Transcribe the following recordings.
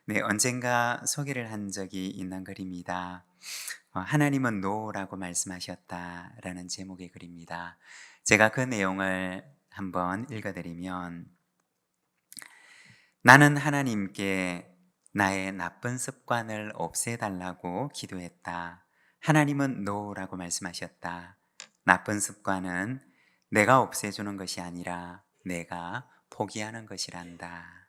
네, 언젠가 소개를 한 적이 있는 글입니다. 하나님은 노라고 말씀하셨다라는 제목의 글입니다. 제가 그 내용을 한번 읽어드리면, 나는 하나님께 나의 나쁜 습관을 없애달라고 기도했다. 하나님은 노라고 말씀하셨다. 나쁜 습관은 내가 없애주는 것이 아니라 내가 포기하는 것이란다.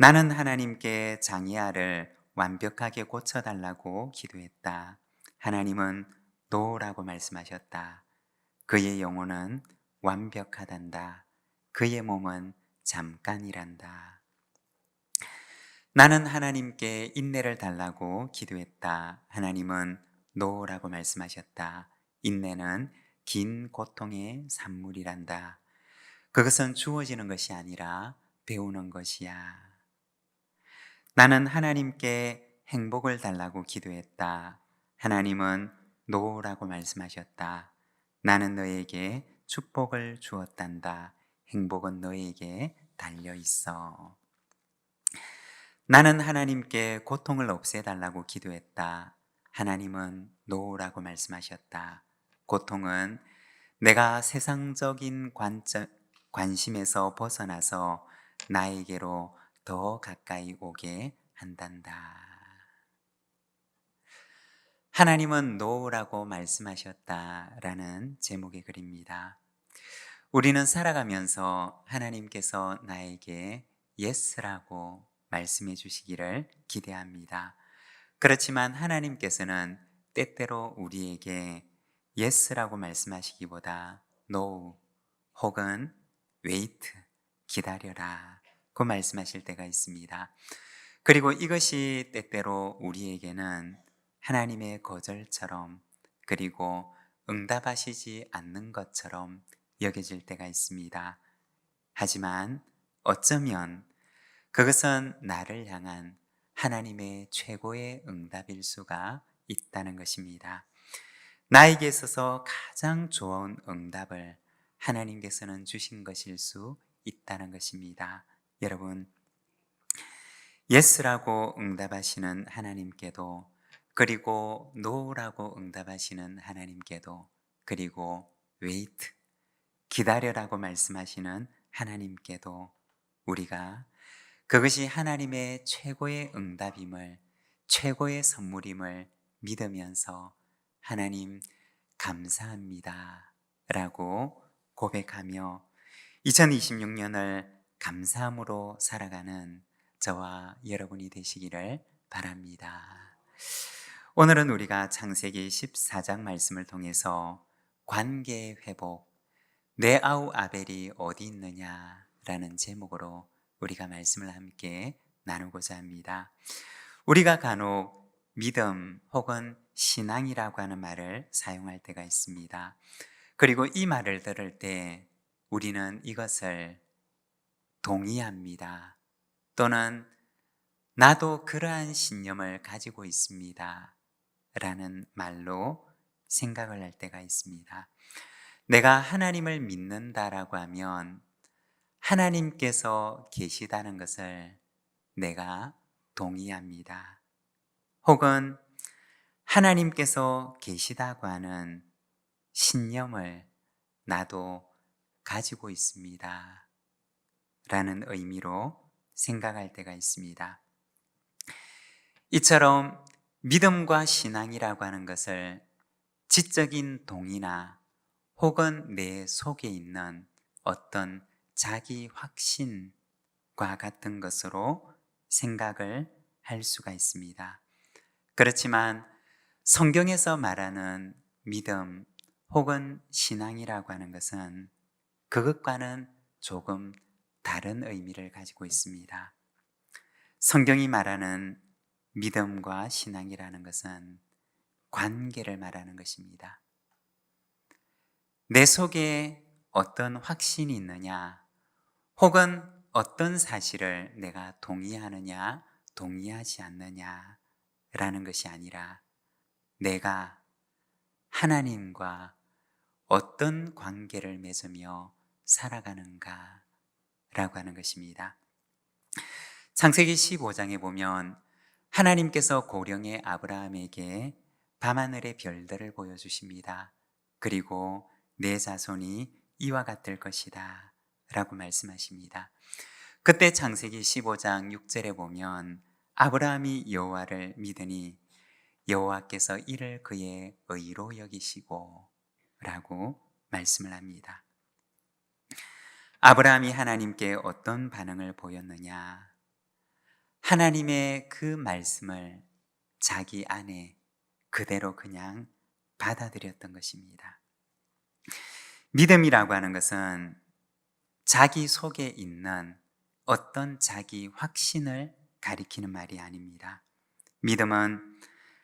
나는 하나님께 장애아를 완벽하게 고쳐달라고 기도했다. 하나님은 노라고 말씀하셨다. 그의 영혼은 완벽하단다. 그의 몸은 잠깐이란다. 나는 하나님께 인내를 달라고 기도했다. 하나님은 노라고 말씀하셨다. 인내는 긴 고통의 산물이란다. 그것은 주어지는 것이 아니라 배우는 것이야. 나는 하나님께 행복을 달라고 기도했다. 하나님은 노라고 말씀하셨다. 나는 너에게 축복을 주었단다. 행복은 너에게 달려 있어. 나는 하나님께 고통을 없애달라고 기도했다. 하나님은 노라고 말씀하셨다. 고통은 내가 세상적인 관심에서 벗어나서 나에게로 더 가까이 오게 한단다. 하나님은 노라고 말씀하셨다라는 제목의 글입니다. 우리는 살아가면서 하나님께서 나에게 예스라고 말씀해 주시기를 기대합니다. 그렇지만 하나님께서는 때때로 우리에게 예스라고 말씀하시기보다 no 혹은 wait, 기다려라 고 말씀하실 때가 있습니다. 그리고 이것이 때때로 우리에게는 하나님의 거절처럼, 그리고 응답하시지 않는 것처럼 여겨질 때가 있습니다. 하지만 어쩌면 그것은 나를 향한 하나님의 최고의 응답일 수가 있다는 것입니다. 나에게 있어서 가장 좋은 응답을 하나님께서는 주신 것일 수 있다는 것입니다. 여러분, 예스라고 응답하시는 하나님께도, 그리고 노라고 응답하시는 하나님께도, 그리고 wait, 기다려라고 말씀하시는 하나님께도 우리가 그것이 하나님의 최고의 응답임을, 최고의 선물임을 믿으면서 하나님 감사합니다 라고 고백하며 2026년을 감사함으로 살아가는 저와 여러분이 되시기를 바랍니다. 오늘은 우리가 창세기 14장 말씀을 통해서 관계 회복, 내 아우 아벨이 어디 있느냐라는 제목으로 우리가 말씀을 함께 나누고자 합니다. 우리가 간혹 믿음 혹은 신앙이라고 하는 말을 사용할 때가 있습니다. 그리고 이 말을 들을 때 우리는 이것을 동의합니다. 또는 나도 그러한 신념을 가지고 있습니다 라는 말로 생각을 할 때가 있습니다. 내가 하나님을 믿는다라고 하면 하나님께서 계시다는 것을 내가 동의합니다. 혹은 하나님께서 계시다고 하는 신념을 나도 가지고 있습니다 라는 의미로 생각할 때가 있습니다. 이처럼 믿음과 신앙이라고 하는 것을 지적인 동의나 혹은 내 속에 있는 어떤 자기 확신과 같은 것으로 생각을 할 수가 있습니다. 그렇지만 성경에서 말하는 믿음 혹은 신앙이라고 하는 것은 그것과는 조금 다른 의미를 가지고 있습니다. 성경이 말하는 믿음과 신앙이라는 것은 관계를 말하는 것입니다. 내 속에 어떤 확신이 있느냐, 혹은 어떤 사실을 내가 동의하느냐, 동의하지 않느냐라는 것이 아니라 내가 하나님과 어떤 관계를 맺으며 살아가는가라고 하는 것입니다. 창세기 15장에 보면 하나님께서 고령의 아브라함에게 밤하늘의 별들을 보여주십니다. 그리고 내 자손이 이와 같을 것이다 라고 말씀하십니다. 그때 창세기 15장 6절에 보면 아브라함이 여호와를 믿으니 여호와께서 이를 그의 의로 여기시고 라고 말씀을 합니다. 아브라함이 하나님께 어떤 반응을 보였느냐? 하나님의 그 말씀을 자기 안에 그대로 그냥 받아들였던 것입니다. 믿음이라고 하는 것은 자기 속에 있는 어떤 자기 확신을 가리키는 말이 아닙니다. 믿음은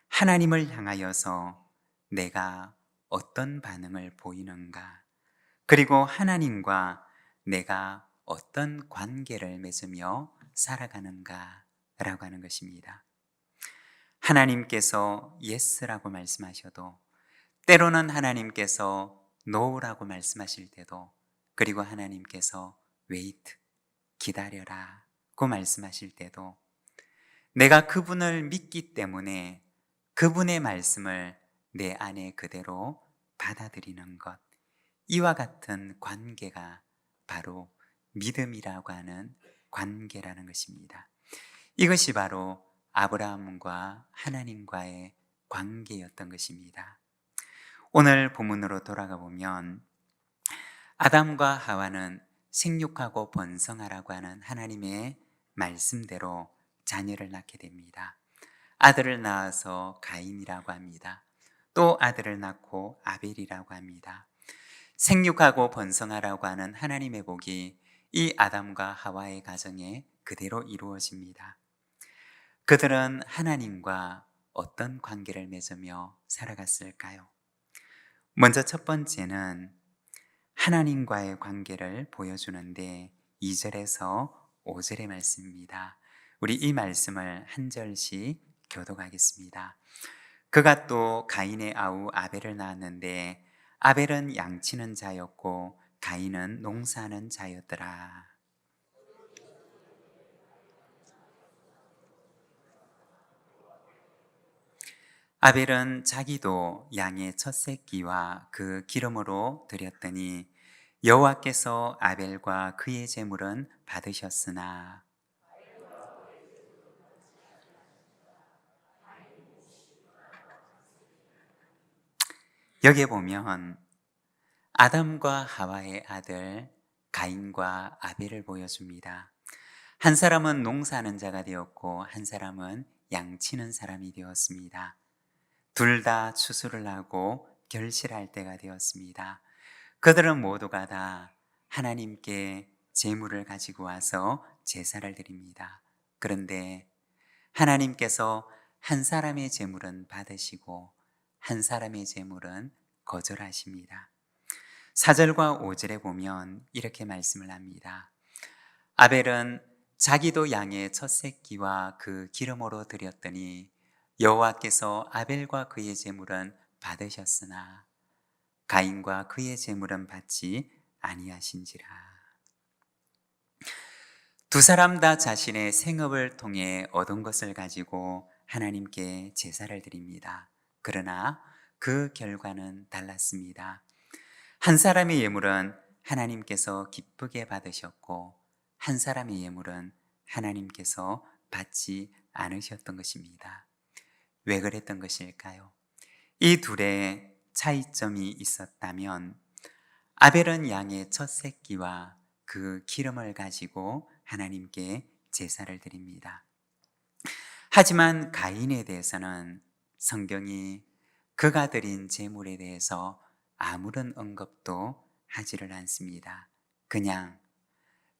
하나님을 향하여서 내가 어떤 반응을 보이는가, 그리고 하나님과 내가 어떤 관계를 맺으며 살아가는가 라고 하는 것입니다. 하나님께서 yes라고 말씀하셔도, 때로는 하나님께서 no라고 말씀하실 때도, 그리고 하나님께서 wait, 기다려라 고 말씀하실 때도 내가 그분을 믿기 때문에 그분의 말씀을 내 안에 그대로 받아들이는 것, 이와 같은 관계가 바로 믿음이라고 하는 관계라는 것입니다. 이것이 바로 아브라함과 하나님과의 관계였던 것입니다. 오늘 본문으로 돌아가 보면 아담과 하와는 생육하고 번성하라고 하는 하나님의 말씀대로 자녀를 낳게 됩니다. 아들을 낳아서 가인이라고 합니다. 또 아들을 낳고 아벨이라고 합니다. 생육하고 번성하라고 하는 하나님의 복이 이 아담과 하와의 가정에 그대로 이루어집니다. 그들은 하나님과 어떤 관계를 맺으며 살아갔을까요? 먼저 첫 번째는 하나님과의 관계를 보여주는데 2절에서 5절의 말씀입니다. 우리 이 말씀을 한 절씩 교독하겠습니다. 그가 또 가인의 아우 아벨을 낳았는데 아벨은 양치는 자였고 가인은 농사하는 자였더라. 아벨은 자기도 양의 첫 새끼와 그 기름으로 드렸더니 여호와께서 아벨과 그의 제물은 받으셨으나 여기에 보면 아담과 하와의 아들 가인과 아벨을 보여줍니다. 한 사람은 농사하는 자가 되었고 한 사람은 양치는 사람이 되었습니다. 둘 다 추수를 하고 결실할 때가 되었습니다. 그들은 모두가 다 하나님께 제물을 가지고 와서 제사를 드립니다. 그런데 하나님께서 한 사람의 제물은 받으시고 한 사람의 제물은 거절하십니다. 4절과 5절에 보면 이렇게 말씀을 합니다. 아벨은 자기도 양의 첫 새끼와 그 기름으로 드렸더니 여호와께서 아벨과 그의 제물은 받으셨으나 가인과 그의 제물은 받지 아니하신지라. 두 사람 다 자신의 생업을 통해 얻은 것을 가지고 하나님께 제사를 드립니다. 그러나 그 결과는 달랐습니다. 한 사람의 예물은 하나님께서 기쁘게 받으셨고 한 사람의 예물은 하나님께서 받지 않으셨던 것입니다. 왜 그랬던 것일까요? 이 둘의 차이점이 있었다면 아벨은 양의 첫 새끼와 그 기름을 가지고 하나님께 제사를 드립니다. 하지만 가인에 대해서는 성경이 그가 드린 제물에 대해서 아무런 언급도 하지를 않습니다. 그냥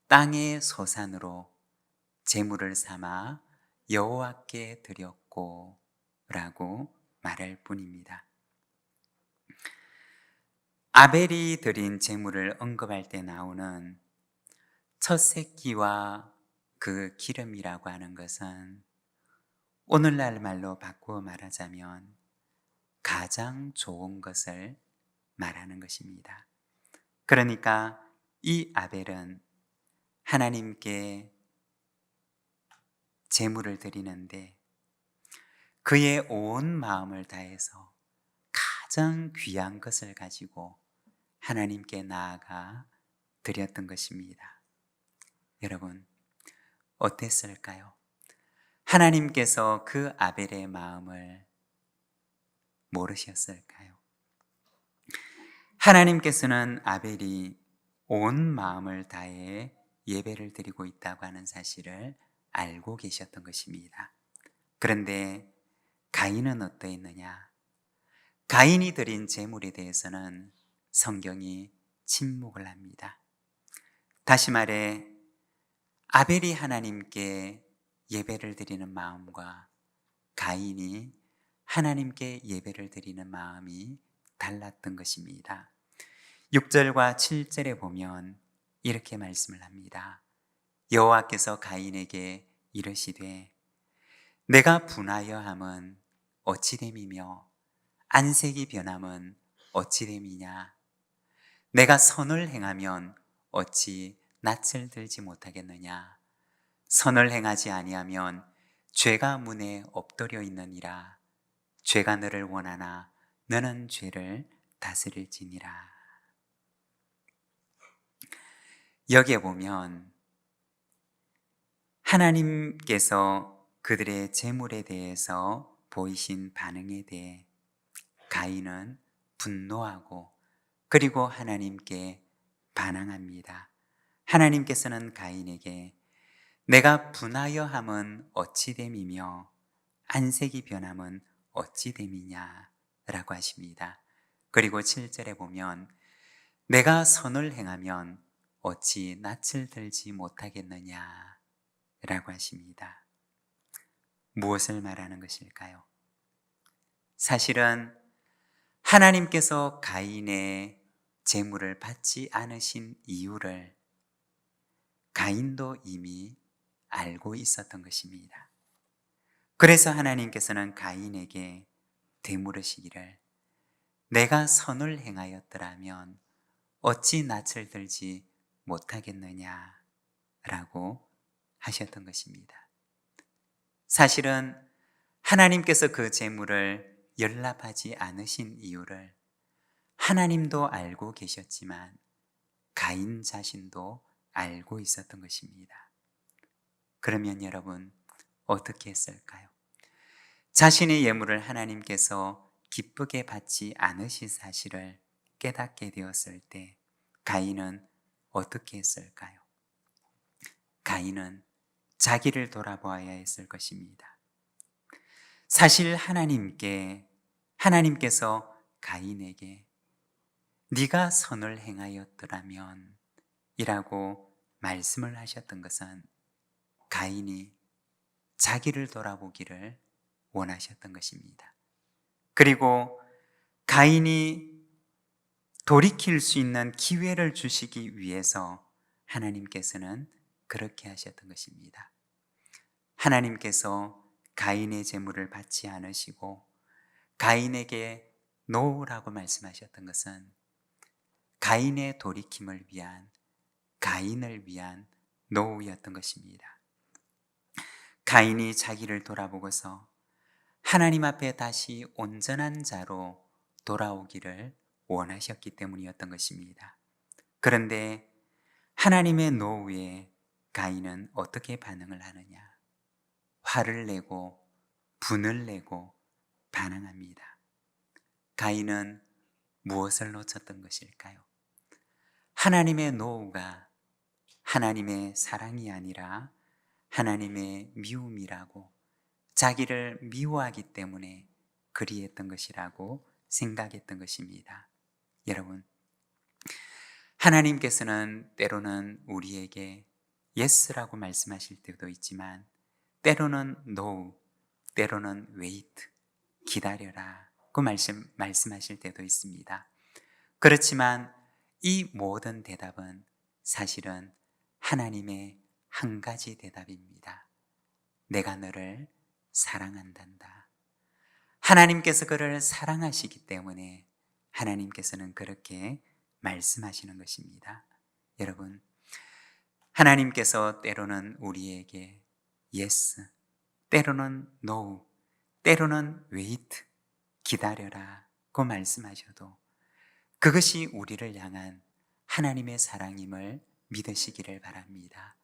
땅의 소산으로 제물을 삼아 여호와께 드렸고 라고 말할 뿐입니다. 아벨이 드린 제물을 언급할 때 나오는 첫 새끼와 그 기름이라고 하는 것은 오늘날 말로 바꾸어 말하자면 가장 좋은 것을 말하는 것입니다. 그러니까 이 아벨은 하나님께 제물을 드리는데 그의 온 마음을 다해서 가장 귀한 것을 가지고 하나님께 나아가 드렸던 것입니다. 여러분, 어땠을까요? 하나님께서 그 아벨의 마음을 모르셨을까요? 하나님께서는 아벨이 온 마음을 다해 예배를 드리고 있다고 하는 사실을 알고 계셨던 것입니다. 그런데 가인은 어떠했느냐? 가인이 드린 제물에 대해서는 성경이 침묵을 합니다. 다시 말해 아벨이 하나님께 예배를 드리는 마음과 가인이 하나님께 예배를 드리는 마음이 달랐던 것입니다. 6절과 7절에 보면 이렇게 말씀을 합니다. 여호와께서 가인에게 이르시되 내가 분하여 함은 어찌됨이며 안색이 변함은 어찌됨이냐? 내가 선을 행하면 어찌 낯을 들지 못하겠느냐? 선을 행하지 아니하면 죄가 문에 엎드려 있느니라. 죄가 너를 원하나 너는 죄를 다스릴지니라. 여기에 보면 하나님께서 그들의 재물에 대해서 보이신 반응에 대해 가인은 분노하고 그리고 하나님께 반항합니다. 하나님께서는 가인에게 내가 분하여 함은 어찌됨이며 안색이 변함은 어찌됨이냐 라고 하십니다. 그리고 7절에 보면 내가 선을 행하면 어찌 낯을 들지 못하겠느냐 라고 하십니다. 무엇을 말하는 것일까요? 사실은 하나님께서 가인의 제물을 받지 않으신 이유를 가인도 이미 알고 있었던 것입니다. 그래서 하나님께서는 가인에게 되물으시기를 내가 선을 행하였더라면 어찌 낯을 들지 못하겠느냐 라고 하셨던 것입니다. 사실은 하나님께서 그 제물을 연락하지 않으신 이유를 하나님도 알고 계셨지만 가인 자신도 알고 있었던 것입니다. 그러면 여러분 어떻게 했을까요? 자신의 예물을 하나님께서 기쁘게 받지 않으신 사실을 깨닫게 되었을 때 가인은 어떻게 했을까요? 가인은 자기를 돌아보아야 했을 것입니다. 사실 하나님께서 가인에게 네가 선을 행하였더라면 이라고 말씀을 하셨던 것은 가인이 자기를 돌아보기를 원하셨던 것입니다. 그리고 가인이 돌이킬 수 있는 기회를 주시기 위해서 하나님께서는 그렇게 하셨던 것입니다. 하나님께서 가인의 제물을 받지 않으시고 가인에게 노라고 말씀하셨던 것은 가인의 돌이킴을 위한 가인을 위한 노우였던 것입니다. 가인이 자기를 돌아보고서 하나님 앞에 다시 온전한 자로 돌아오기를 원하셨기 때문이었던 것입니다. 그런데 하나님의 노우에 가인은 어떻게 반응을 하느냐? 화를 내고 분을 내고 반항합니다. 가인은 무엇을 놓쳤던 것일까요? 하나님의 노우가 하나님의 사랑이 아니라 하나님의 미움이라고 자기를 미워하기 때문에 그리했던 것이라고 생각했던 것입니다. 여러분, 하나님께서는 때로는 우리에게 yes라고 말씀하실 때도 있지만 때로는 no, 때로는 wait, 기다려라고 말씀하실 때도 있습니다. 그렇지만 이 모든 대답은 사실은 하나님의 한 가지 대답입니다. 내가 너를 사랑한단다. 하나님께서 그를 사랑하시기 때문에 하나님께서는 그렇게 말씀하시는 것입니다. 여러분, 하나님께서 때로는 우리에게 yes, 때로는 no, 때로는 wait, 기다려라고 말씀하셔도 그것이 우리를 향한 하나님의 사랑임을 믿으시기를 바랍니다.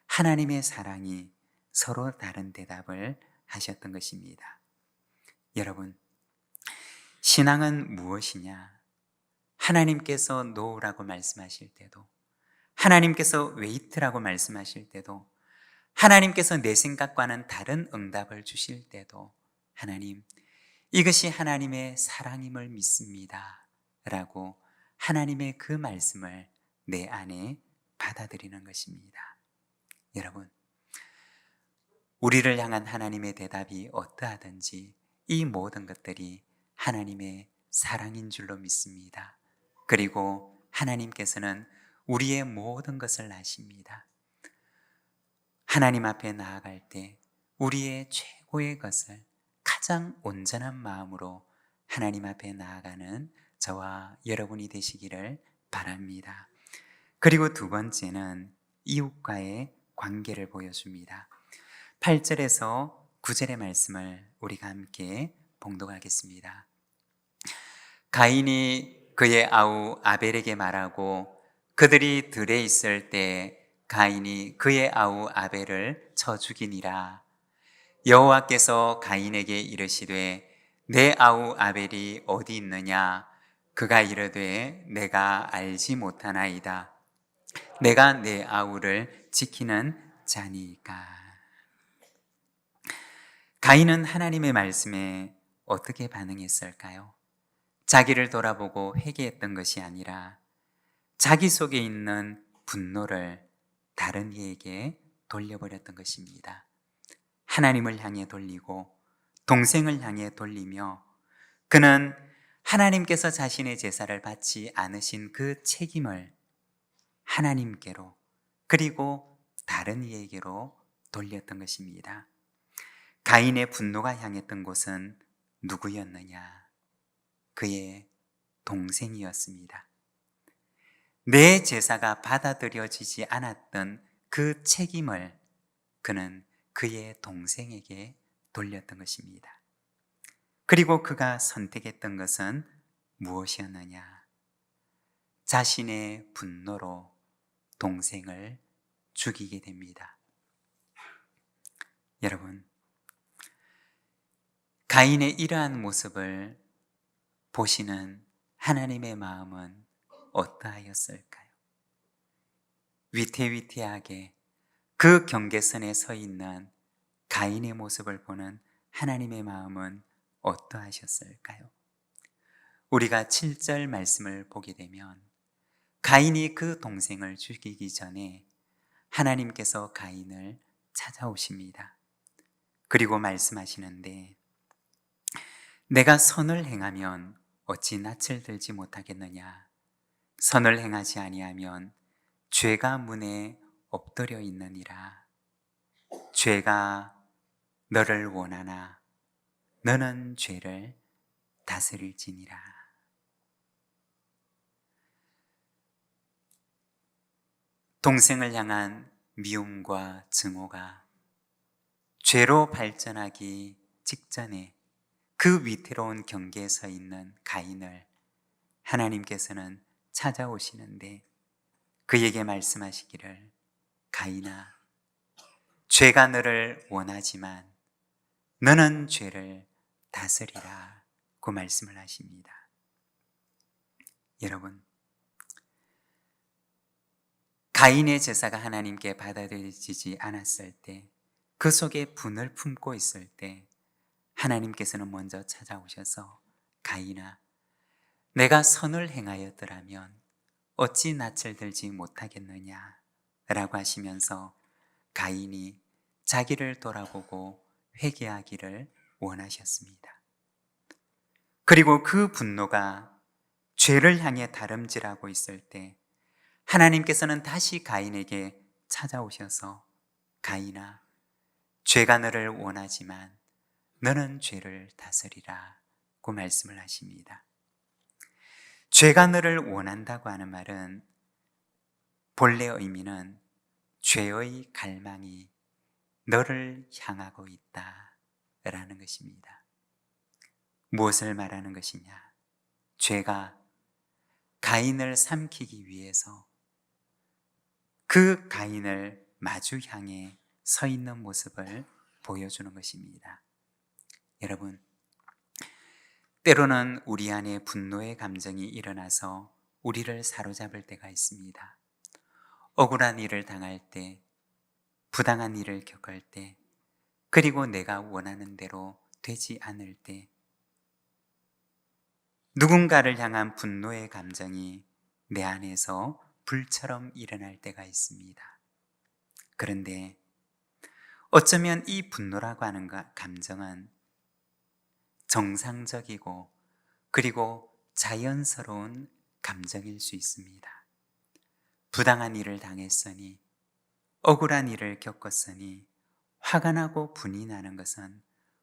하나님의 사랑이 서로 다른 대답을 하셨던 것입니다. 여러분, 신앙은 무엇이냐? 하나님께서 no라고 말씀하실 때도, 하나님께서 wait라고 말씀하실 때도, 하나님께서 내 생각과는 다른 응답을 주실 때도 하나님, 이것이 하나님의 사랑임을 믿습니다 라고 하나님의 그 말씀을 내 안에 받아들이는 것입니다. 여러분, 우리를 향한 하나님의 대답이 어떠하든지 이 모든 것들이 하나님의 사랑인 줄로 믿습니다. 그리고 하나님께서는 우리의 모든 것을 아십니다. 하나님 앞에 나아갈 때 우리의 최고의 것을 가장 온전한 마음으로 하나님 앞에 나아가는 저와 여러분이 되시기를 바랍니다. 그리고 두 번째는 이웃과의 관계를 보여줍니다. 8절에서 9절의 말씀을 우리가 함께 봉독하겠습니다. 가인이 그의 아우 아벨에게 말하고 그들이 들에 있을 때 가인이 그의 아우 아벨을 쳐 죽이니라. 여호와께서 가인에게 이르시되 내 아우 아벨이 어디 있느냐? 그가 이르되 내가 알지 못하나이다. 내가 내 아우를 지키는 자니까. 가인은 하나님의 말씀에 어떻게 반응했을까요? 자기를 돌아보고 회개했던 것이 아니라 자기 속에 있는 분노를 다른 이에게 돌려버렸던 것입니다. 하나님을 향해 돌리고 동생을 향해 돌리며 그는 하나님께서 자신의 제사를 받지 않으신 그 책임을 하나님께로 그리고 다른 이에게로 돌렸던 것입니다. 가인의 분노가 향했던 곳은 누구였느냐? 그의 동생이었습니다. 내 제사가 받아들여지지 않았던 그 책임을 그는 그의 동생에게 돌렸던 것입니다. 그리고 그가 선택했던 것은 무엇이었느냐? 자신의 분노로 동생을 죽이게 됩니다. 여러분, 가인의 이러한 모습을 보시는 하나님의 마음은 어떠하였을까요? 위태위태하게 그 경계선에 서 있는 가인의 모습을 보는 하나님의 마음은 어떠하셨을까요? 우리가 7절 말씀을 보게 되면 가인이 그 동생을 죽이기 전에 하나님께서 가인을 찾아오십니다. 그리고 말씀하시는데 내가 선을 행하면 어찌 낯을 들지 못하겠느냐? 선을 행하지 아니하면 죄가 문에 엎드려 있느니라. 죄가 너를 원하나 너는 죄를 다스릴지니라. 동생을 향한 미움과 증오가 죄로 발전하기 직전에 그 위태로운 경계에 서 있는 가인을 하나님께서는 찾아오시는데 그에게 말씀하시기를 가인아, 죄가 너를 원하지만 너는 죄를 다스리라 고 말씀을 하십니다. 여러분, 가인의 제사가 하나님께 받아들여지지 않았을 때, 그 속에 분을 품고 있을 때 하나님께서는 먼저 찾아오셔서 가인아, 내가 선을 행하였더라면 어찌 낯을 들지 못하겠느냐 라고 하시면서 가인이 자기를 돌아보고 회개하기를 원하셨습니다. 그리고 그 분노가 죄를 향해 다름질하고 있을 때 하나님께서는 다시 가인에게 찾아오셔서 가인아, 죄가 너를 원하지만 너는 죄를 다스리라 고 말씀을 하십니다. 죄가 너를 원한다고 하는 말은 본래 의미는 죄의 갈망이 너를 향하고 있다라는 것입니다. 무엇을 말하는 것이냐? 죄가 가인을 삼키기 위해서 그 가인을 마주 향해 서 있는 모습을 보여주는 것입니다. 여러분, 때로는 우리 안에 분노의 감정이 일어나서 우리를 사로잡을 때가 있습니다. 억울한 일을 당할 때, 부당한 일을 겪을 때, 그리고 내가 원하는 대로 되지 않을 때, 누군가를 향한 분노의 감정이 내 안에서 불처럼 일어날 때가 있습니다. 그런데 어쩌면 이 분노라고 하는 감정은 정상적이고 그리고 자연스러운 감정일 수 있습니다. 부당한 일을 당했으니, 억울한 일을 겪었으니 화가 나고 분이 나는 것은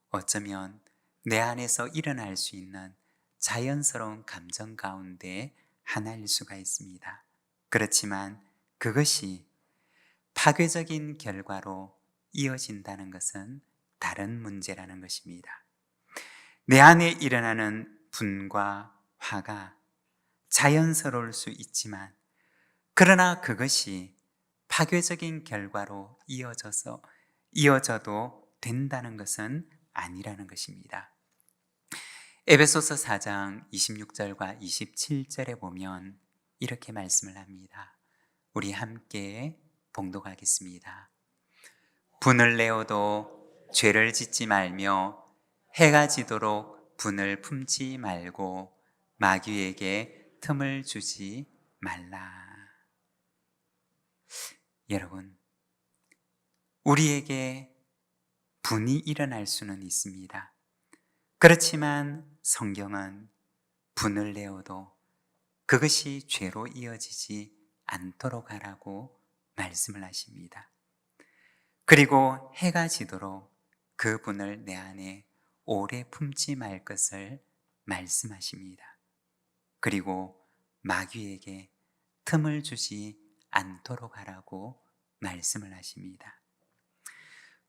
어쩌면 내 안에서 일어날 수 있는 자연스러운 감정 가운데 하나일 수가 있습니다. 그렇지만 그것이 파괴적인 결과로 이어진다는 것은 다른 문제라는 것입니다. 내 안에 일어나는 분과 화가 자연스러울 수 있지만, 그러나 그것이 파괴적인 결과로 이어져도 된다는 것은 아니라는 것입니다. 에베소서 4장 26절과 27절에 보면 이렇게 말씀을 합니다. 우리 함께 봉독하겠습니다. 분을 내어도 죄를 짓지 말며 해가 지도록 분을 품지 말고 마귀에게 틈을 주지 말라. 여러분, 우리에게 분이 일어날 수는 있습니다. 그렇지만 성경은 분을 내어도 그것이 죄로 이어지지 않도록 하라고 말씀을 하십니다. 그리고 해가 지도록 그 분을 내 안에 오래 품지 말 것을 말씀하십니다. 그리고 마귀에게 틈을 주지 않도록 하라고 말씀을 하십니다.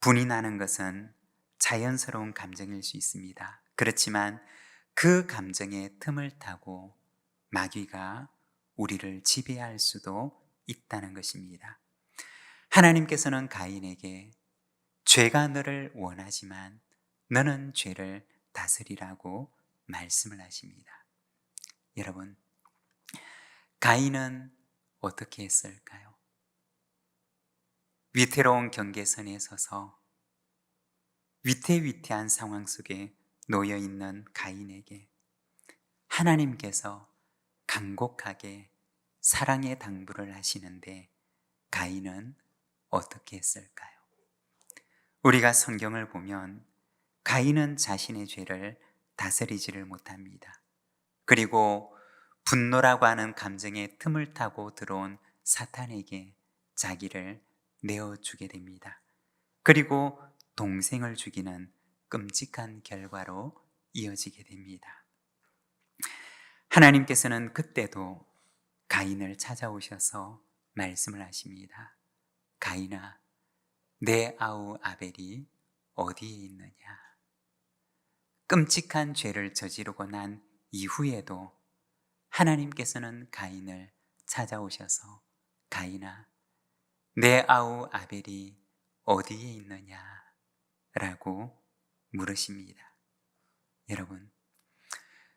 분이 나는 것은 자연스러운 감정일 수 있습니다. 그렇지만 그 감정에 틈을 타고 마귀가 우리를 지배할 수도 있다는 것입니다. 하나님께서는 가인에게 죄가 너를 원하지만 너는 죄를 다스리라고 말씀을 하십니다. 여러분, 가인은 어떻게 했을까요? 위태로운 경계선에 서서 위태위태한 상황 속에 놓여 있는 가인에게 하나님께서 간곡하게 사랑의 당부를 하시는데 가인은 어떻게 했을까요? 우리가 성경을 보면 가인은 자신의 죄를 다스리지를 못합니다. 그리고 분노라고 하는 감정에 틈을 타고 들어온 사탄에게 자기를 내어주게 됩니다. 그리고 동생을 죽이는 끔찍한 결과로 이어지게 됩니다. 하나님께서는 그때도 가인을 찾아오셔서 말씀을 하십니다. 가인아, 내 아우 아벨이 어디에 있느냐? 끔찍한 죄를 저지르고 난 이후에도 하나님께서는 가인을 찾아오셔서 가인아, 내 아우 아벨이 어디에 있느냐? 라고 물으십니다. 여러분,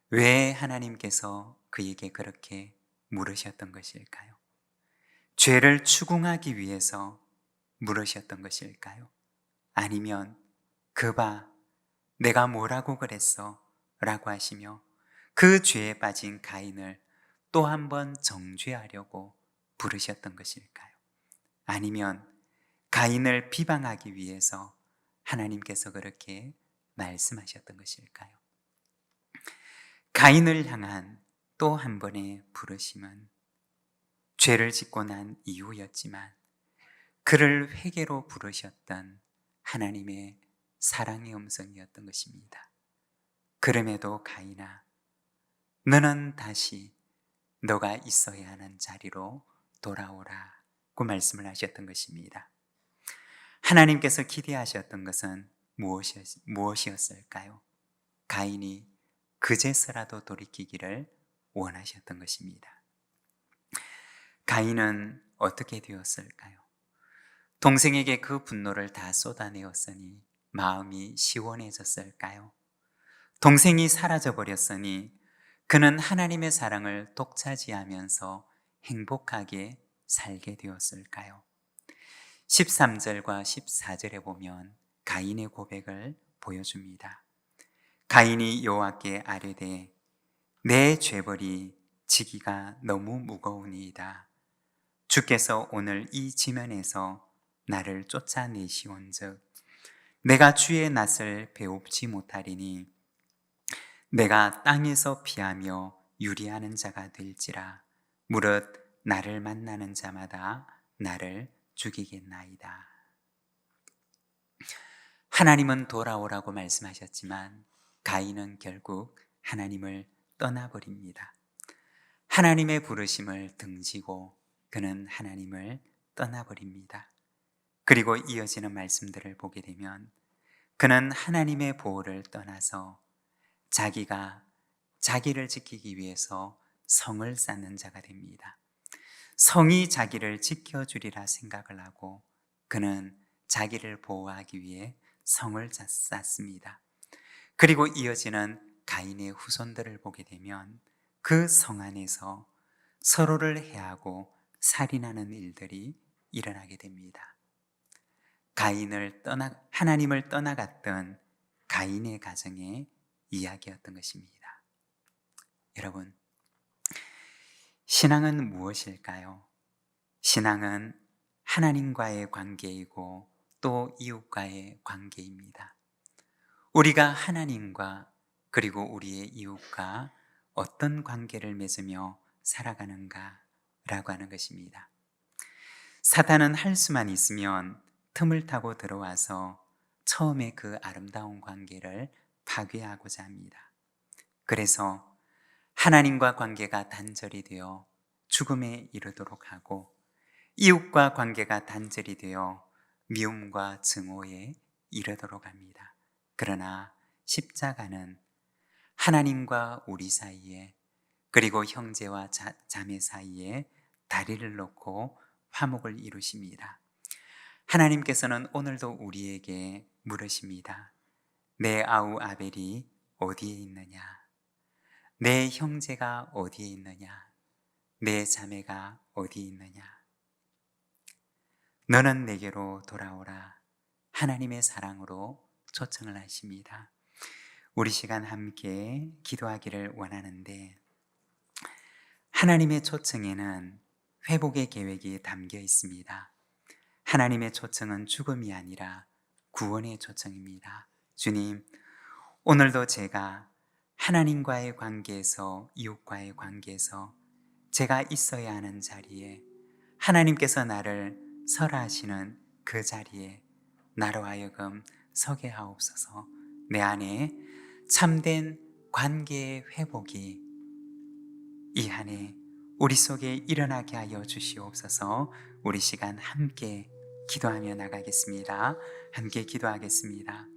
왜 하나님께서 그에게 그렇게 물으셨던 것일까요? 죄를 추궁하기 위해서 물으셨던 것일까요? 아니면 그봐 내가 뭐라고 그랬어? 라고 하시며 그 죄에 빠진 가인을 또 한 번 정죄하려고 부르셨던 것일까요? 아니면 가인을 비방하기 위해서 하나님께서 그렇게 말씀하셨던 것일까요? 가인을 향한 또 한 번의 부르심은 죄를 짓고 난 이후였지만 그를 회개로 부르셨던 하나님의 사랑의 음성이었던 것입니다. 그럼에도 가인아, 너는 다시 너가 있어야 하는 자리로 돌아오라고 말씀을 하셨던 것입니다. 하나님께서 기대하셨던 것은 무엇이었을까요? 가인이 그제서라도 돌이키기를 원하셨던 것입니다. 가인은 어떻게 되었을까요? 동생에게 그 분노를 다 쏟아내었으니 마음이 시원해졌을까요? 동생이 사라져버렸으니 그는 하나님의 사랑을 독차지하면서 행복하게 살게 되었을까요? 13절과 14절에 보면 가인의 고백을 보여줍니다. 가인이 여호와께 아뢰되 내 죄벌이 지기가 너무 무거우니이다. 주께서 오늘 이 지면에서 나를 쫓아내시온즉 내가 주의 낯을 배웁지 못하리니 내가 땅에서 피하며 유리하는 자가 될지라 무릇 나를 만나는 자마다 나를 죽이겠나이다. 하나님은 돌아오라고 말씀하셨지만 가인은 결국 하나님을 떠나버립니다. 하나님의 부르심을 등지고 그는 하나님을 떠나버립니다. 그리고 이어지는 말씀들을 보게 되면 그는 하나님의 보호를 떠나서 자기가 자기를 지키기 위해서 성을 쌓는 자가 됩니다. 성이 자기를 지켜주리라 생각을 하고 그는 자기를 보호하기 위해 성을 쌓습니다. 그리고 이어지는 가인의 후손들을 보게 되면 그 성 안에서 서로를 해하고 살인하는 일들이 일어나게 됩니다. 하나님을 떠나갔던 가인의 가정의 이야기였던 것입니다. 여러분, 신앙은 무엇일까요? 신앙은 하나님과의 관계이고 또 이웃과의 관계입니다. 우리가 하나님과 그리고 우리의 이웃과 어떤 관계를 맺으며 살아가는가라고 하는 것입니다. 사탄은 할 수만 있으면 틈을 타고 들어와서 처음에 그 아름다운 관계를 파괴하고자 합니다. 그래서 하나님과 관계가 단절이 되어 죽음에 이르도록 하고 이웃과 관계가 단절이 되어 미움과 증오에 이르도록 합니다. 그러나 십자가는 하나님과 우리 사이에 그리고 형제와 자매 사이에 다리를 놓고 화목을 이루십니다. 하나님께서는 오늘도 우리에게 물으십니다. 내 아우 아벨이 어디에 있느냐? 내 형제가 어디에 있느냐? 내 자매가 어디에 있느냐? 너는 내게로 돌아오라. 하나님의 사랑으로 초청을 하십니다. 우리 시간 함께 기도하기를 원하는데 하나님의 초청에는 회복의 계획이 담겨 있습니다. 하나님의 초청은 죽음이 아니라 구원의 초청입니다. 주님, 오늘도 제가 하나님과의 관계에서 이웃과의 관계에서 제가 있어야 하는 자리에 하나님께서 나를 설하시는 그 자리에 나로 하여금 서게 하옵소서. 내 안에 참된 관계의 회복이 이 한 해 우리 속에 일어나게 하여 주시옵소서. 우리 시간 함께 기도하며 나가겠습니다. 함께 기도하겠습니다.